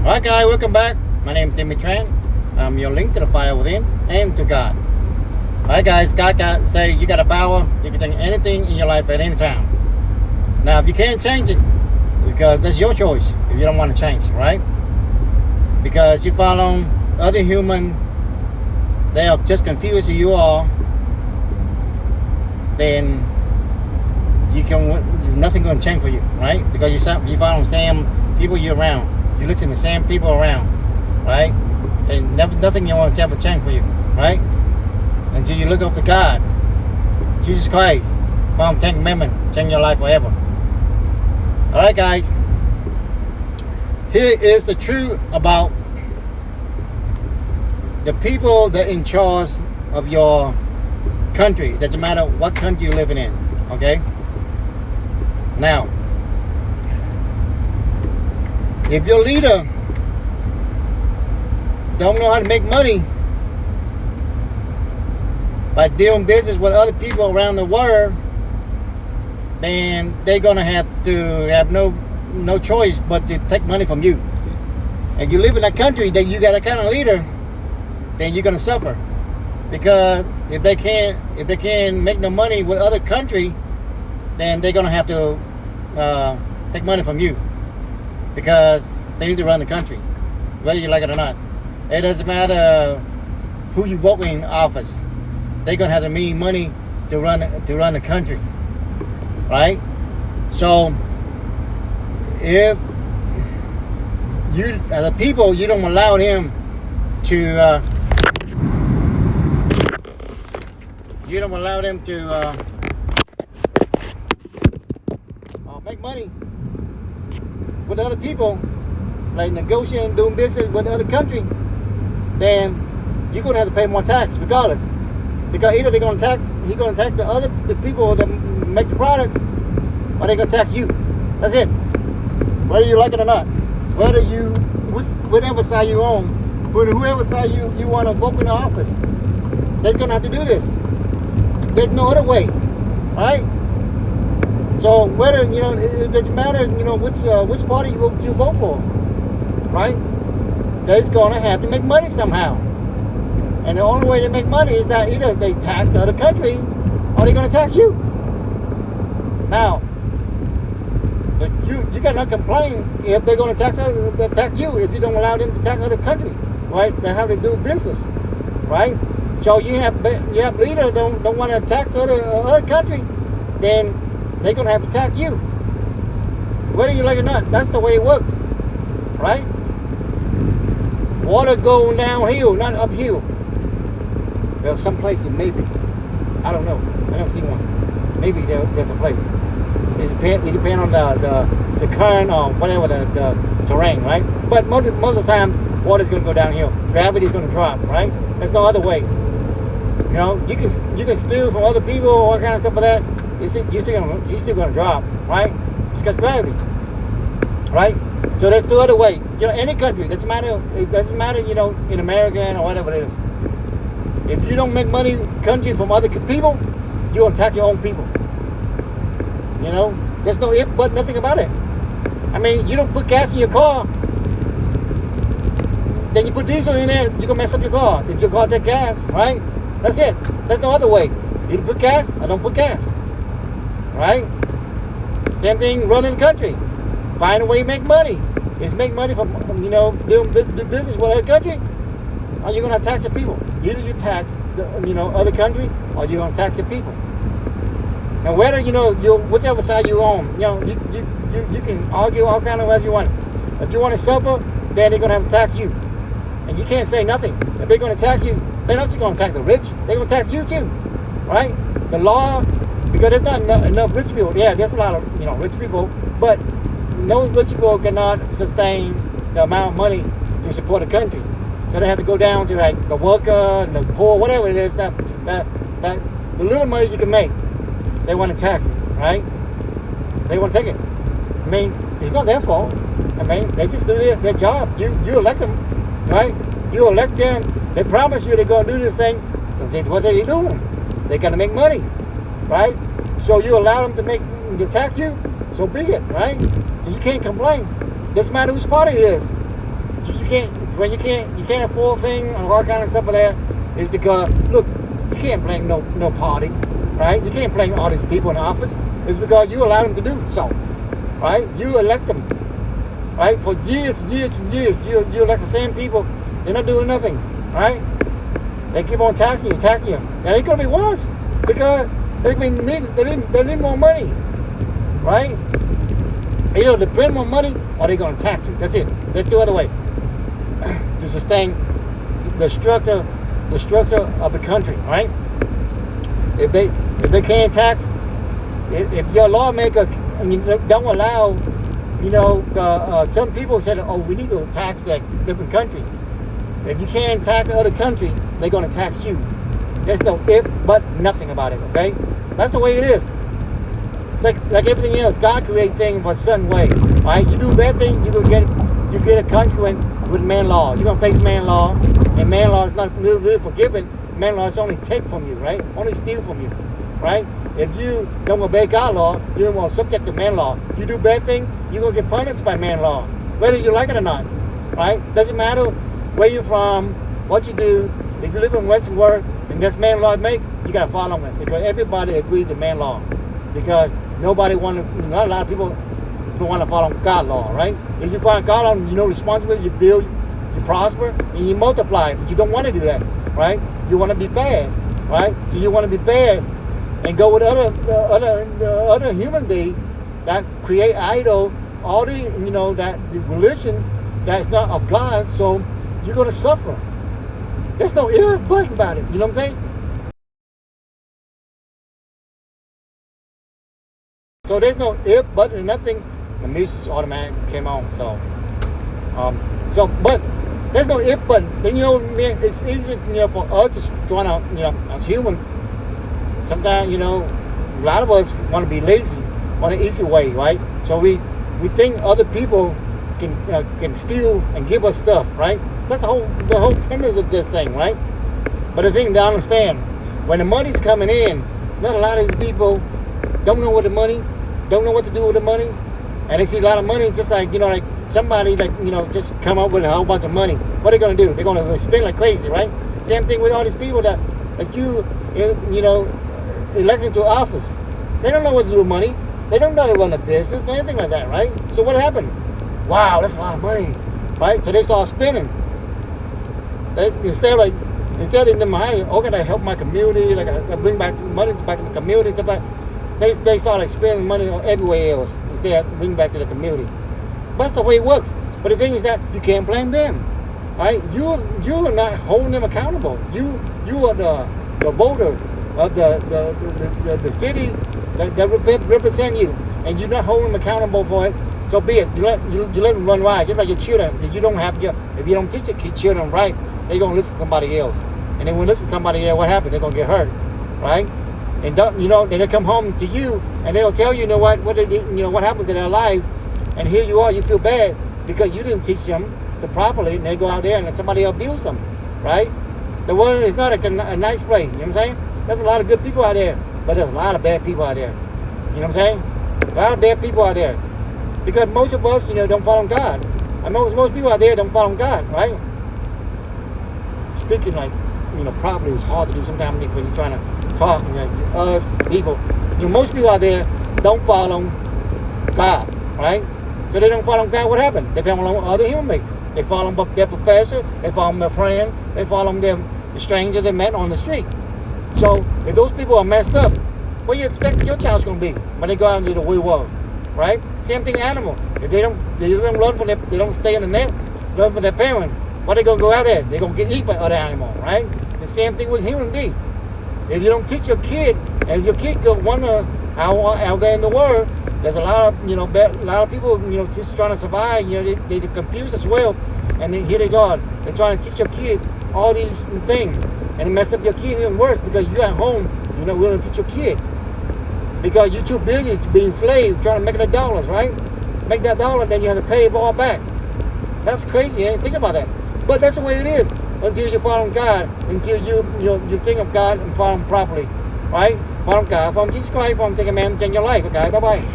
Alright guys, welcome back. My name is Timmy Tran. I'm your link to the fire within and to God. Alright guys, God say you got a power, you can change anything in your life at any time. Now if you can't change it, because that's your choice if you don't want to change, right? Because you follow other human, they are just confused as you are, then nothing going to change for you, right? Because you follow the same people you're around. You listen to the same people around, right? And nothing you want to ever change for you, right? Until you look up to God, Jesus Christ, from 10 Commandments, change your life forever. All right, guys. Here is the truth about the people that in charge of your country. It doesn't matter what country you're living in, okay? Now, if your leader don't know how to make money by doing business with other people around the world, then they're gonna have no choice but to take money from you. If you live in a country that you got a kind of leader, then you're gonna suffer, because if they can't make no money with other country, then they're gonna have to take money from you, because they need to run the country, whether you like it or not. It doesn't matter who you vote in office. They're gonna have to need money to run the country, right? So if you, as a people, you don't allow them to make money with other people, like negotiating, doing business with other country, then you're gonna have to pay more tax regardless. Because either he's gonna tax the people that make the products, or they're gonna tax you. That's it. Whether you like it or not. Whatever side you on, whoever side you want to vote in the office, they're gonna have to do this. There's no other way, right? So whether, it doesn't matter, which party you vote for, right? They're gonna have to make money somehow. And the only way they make money is that either they tax the other country, or they're gonna tax you. Now, you cannot complain if they're gonna tax you if you don't allow them to tax other country, right? That's how they do business, right? So you have leaders don't want to tax other country, then they're gonna have to tax you, whether you like it or not. That's the way it works, right? Water going downhill, not uphill. Well, some places maybe, I don't know. I never seen one. Maybe there's a place. It depends on the current or whatever the terrain, right? But most of the time, water's gonna go downhill. Gravity's gonna drop, right? There's no other way. You can steal from other people, all kind of stuff like that. You're still gonna drop, right? It's got gravity, right? So there's no other way. Any country, it doesn't matter, in America or whatever it is. If you don't make money country from other people, you're gonna tax your own people. There's no if but nothing about it. I mean, you don't put gas in your car, then you put diesel in there, you're gonna mess up your car. If your car take gas, right? That's it. There's no other way. Either put gas or don't put gas, right? Same thing running the country. Find a way to make money. Is make money from doing business with other country, or you're gonna tax the people. Either you tax the other country, or you're gonna tax the people. And whether whichever side you're on, you can argue all kind of ways you want. If you want to suffer, then they're gonna have to tax you, and you can't say nothing. If they're gonna tax you, they're not just gonna tax the rich. They're gonna tax you too, right? The law, because there's not enough rich people. Yeah, there's a lot of rich people, but no rich people cannot sustain the amount of money to support a country. So they have to go down to like the worker and the poor, whatever it is, that the little money you can make, they want to tax it, right? They want to take it. I mean, it's not their fault. I mean, they just do their job. You elect them, right? You elect them. They promise you they're going to do this thing. What are they doing? They got to make money, right? So you allow them to tax you, so be it, right? So you can't complain. Doesn't matter whose party it is. you can't afford things and all kind of stuff like that. It's because look, you can't blame no party, right? You can't blame all these people in the office. It's because you allow them to do so, right? You elect them, right? For years and years and years, you elect the same people. They're not doing nothing, right? They keep on taxing you, and it's gonna be worse because they need more money, right? Either they print more money or they're gonna tax you. That's it. That's the other way to sustain the structure of the country, right? If they can't tax, if your lawmaker don't allow, some people said, oh, we need to tax that different country. If you can't tax the other country, they're gonna tax you. There's no if, but, nothing about it, okay? That's the way it is. Like everything else, God creates things for a certain way, right? You do a bad thing, you get a consequence with man law. You're gonna face man law, and man law is not really forgiving. Man law is only take from you, right? Only steal from you, right? If you don't obey God law, you're more subject to man law. You do bad thing, you're gonna get punished by man law, whether you like it or not, right? Doesn't matter where you're from, what you do. If you live in Western world and that's man law make, you gotta follow it because everybody agrees to man law. Because not a lot of people want to follow God law, right? If you follow God law, responsibility, you build, you prosper, and you multiply. But you don't want to do that, right? You want to be bad, right? So you want to be bad and go with other human beings that create idol, all the that the religion that's not of God. So you're gonna suffer. There's no if but about it. You know what I'm saying? So there's no if but or nothing. The music automatic came on. But there's no if but. Then it's easy for us to trying to as human. Sometimes a lot of us want to be lazy on an easy way, right? So we think other people can steal and give us stuff, right? That's the whole premise of this thing, right? But the thing to understand, when the money's coming in, not a lot of these people don't know what to do with the money, and they see a lot of money, just like like somebody just come up with a whole bunch of money. What are they gonna do? They're gonna spend like crazy, right? Same thing with all these people that you elected to office. They don't know what to do with money. They don't know how to run a business, anything like that, right? So what happened? Wow, that's a lot of money, right? So they start spending. Instead of them, oh, can I help my community? Like I bring back money back to the community, stuff like. They start spending money on everywhere else instead of bring back to the community. That's the way it works. But the thing is that you can't blame them, right? You are not holding them accountable. You are the voter of the city that represent you, and you're not holding them accountable for it. So be it. You let them run wild, just like your children. If you don't teach your children right, they're gonna listen to somebody else. And then when they listen to somebody else, what happens? They're gonna get hurt, right? And then they come home to you and they'll tell you, what they did, what happened to their life, and here you are, you feel bad because you didn't teach them properly, and they go out there and somebody abuse them, right? The world is not a nice place. You know what I'm saying? There's a lot of good people out there, but there's a lot of bad people out there. You know what I'm saying? A lot of bad people out there because most of us, don't follow God. And most people out there don't follow God, right? Speaking properly is hard to do sometimes when you're trying to talk. Us people, most people out there don't follow God, right? So they don't follow God. What happened? They follow other human beings. They follow their professor. They follow their friend. They follow the stranger they met on the street. So if those people are messed up, what do you expect your child's gonna be when they go out into the real world, right? Same thing, animal. If they don't learn from they don't stay in the net, learn from their parents. What they gonna go out there? They're gonna get eaten by other animals, right? The same thing with human beings. If you don't teach your kid, and if your kid go wander out there in the world, there's a lot of people, just trying to survive. They're confused as well, and then here they go. They're trying to teach your kid all these things, and it mess up your kid even worse because you at home, you're not willing to teach your kid because you're too busy being slave, trying to make the dollars, right? Make that dollar, then you have to pay it all back. That's crazy. Think about that. But that's the way it is until you follow God, until you think of God and follow Him properly, right? Follow God, follow Jesus Christ, follow Him, take a man, change your life. Okay, bye bye.